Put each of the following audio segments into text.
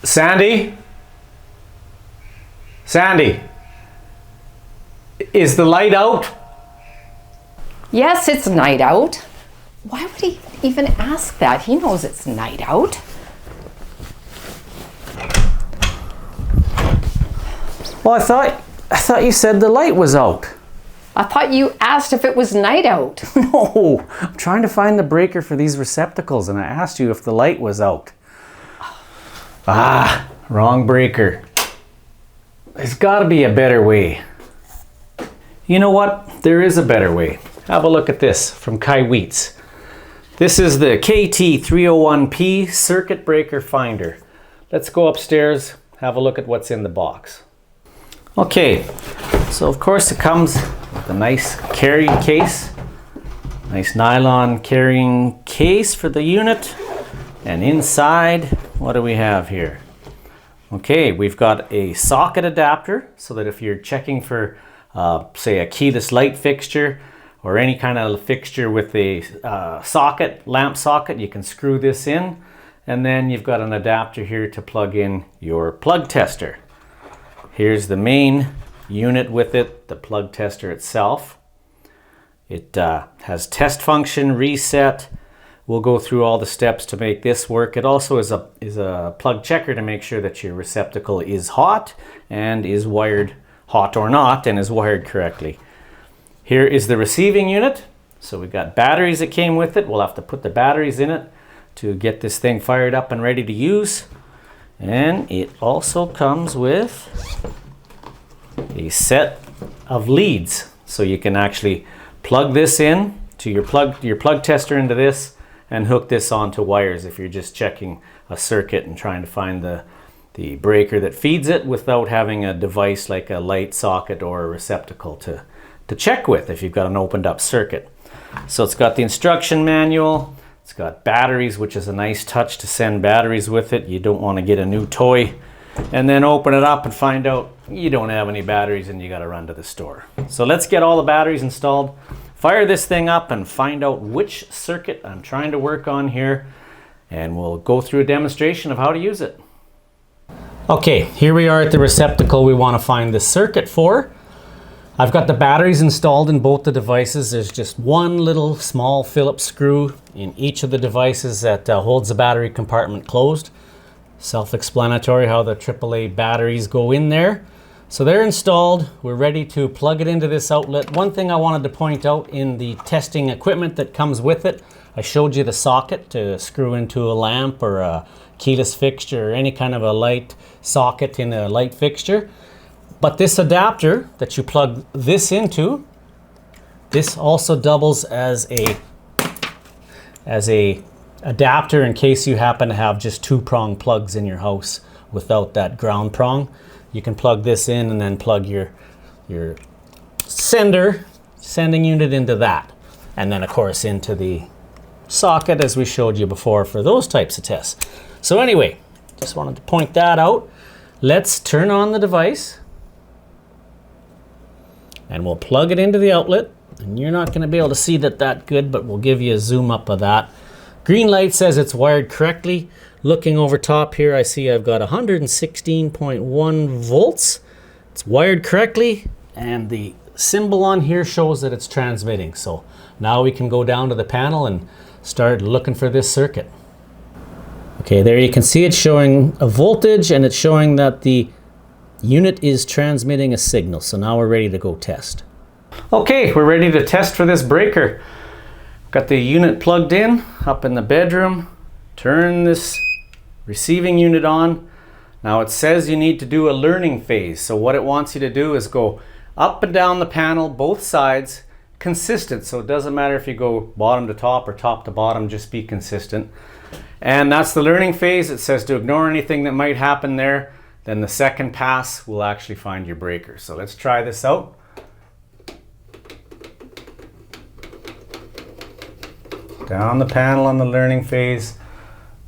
Sandy? Sandy? Is the light out? Yes, it's night out. Why would he even ask that? He knows it's night out. Well, I thought you said the light was out. I thought you asked if it was night out. No, I'm trying to find the breaker for these receptacles and I asked you if the light was out. Ah, wrong breaker. There's got to be a better way. You know what? There is a better way. Have a look at this from Kaiweets. This is the KT301P circuit breaker finder. Let's go upstairs, have a look at what's in the box. Okay, so of course it comes with a nice carrying case. Nice nylon carrying case for the unit. And inside, what do we have here? Okay, we've got a socket adapter so that if you're checking for, say, a keyless light fixture or any kind of fixture with a lamp socket, you can screw this in. And then you've got an adapter here to plug in your plug tester. Here's the main unit with it, the plug tester itself. It has test function, reset. We'll go through all the steps to make this work. It also is a plug checker to make sure that your receptacle is hot and is wired hot or not and is wired correctly. Here is the receiving unit. So we've got batteries that came with it. We'll have to put the batteries in it to get this thing fired up and ready to use. And it also comes with a set of leads. So you can actually plug this in to your plug tester into this and hook this onto wires if you're just checking a circuit and trying to find the breaker that feeds it without having a device like a light socket or a receptacle to check with if you've got an opened up circuit. So it's got the instruction manual, it's got batteries, which is a nice touch to send batteries with it. You don't want to get a new toy and then open it up and find out you don't have any batteries and you got to run to the store. So let's get all the batteries installed, fire this thing up and find out which circuit I'm trying to work on here, and we'll go through a demonstration of how to use it. Okay, here we are at the receptacle we want to find the circuit for. I've got the batteries installed in both the devices. There's just one little small Phillips screw in each of the devices that holds the battery compartment closed. Self-explanatory how the AAA batteries go in there. So they're installed. We're ready to plug it into this outlet. One thing I wanted to point out in the testing equipment that comes with it, I showed you the socket to screw into a lamp or a keyless fixture or any kind of a light socket in a light fixture. But this adapter that you plug this into, this also doubles as a adapter in case you happen to have just two-prong plugs in your house without that ground prong. You can plug this in and then plug your sending unit into that. And then of course into the socket as we showed you before for those types of tests. So anyway, just wanted to point that out. Let's turn on the device and we'll plug it into the outlet. And you're not going to be able to see that good, but we'll give you a zoom up of that. Green light says it's wired correctly. Looking over top here, I see I've got 116.1 volts. It's wired correctly, and the symbol on here shows that it's transmitting. So now we can go down to the panel and start looking for this circuit. Okay, there you can see it's showing a voltage, and it's showing that the unit is transmitting a signal. So now we're ready to go test. Okay, we're ready to test for this breaker. Got the unit plugged in up in the bedroom. Turn this receiving unit on. Now it says you need to do a learning phase. So what it wants you to do is go up and down the panel, both sides, consistent. So it doesn't matter if you go bottom to top or top to bottom, just be consistent. And that's the learning phase. It says to ignore anything that might happen there. Then the second pass will actually find your breaker. So let's try this out. Down the panel on the learning phase,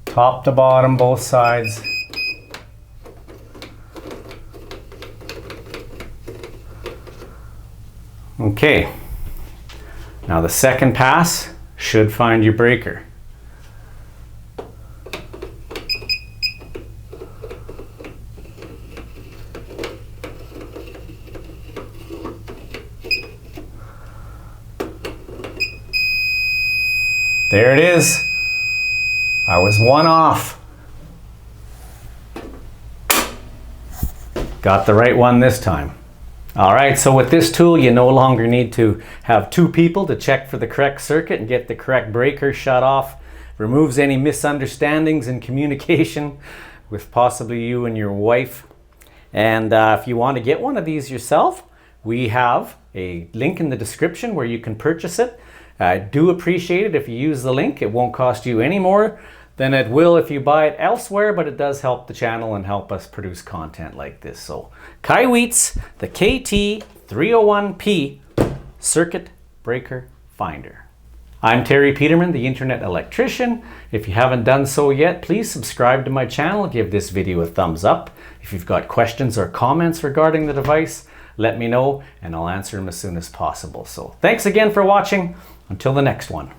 top to bottom, both sides. Okay, now the second pass should find your breaker. There it is. I was one off. Got the right one this time. All right, so with this tool, you no longer need to have two people to check for the correct circuit and get the correct breaker shut off. Removes any misunderstandings in communication with possibly you and your wife. And if you want to get one of these yourself, we have a link in the description where you can purchase it. I do appreciate it if you use the link. It won't cost you any more than it will if you buy it elsewhere, but it does help the channel and help us produce content like this. So Kaiweets, the KT301P Circuit Breaker Finder. I'm Terry Peterman, the Internet Electrician. If you haven't done so yet, please subscribe to my channel. Give this video a thumbs up. If you've got questions or comments regarding the device, let me know and I'll answer them as soon as possible. So thanks again for watching. Until the next one.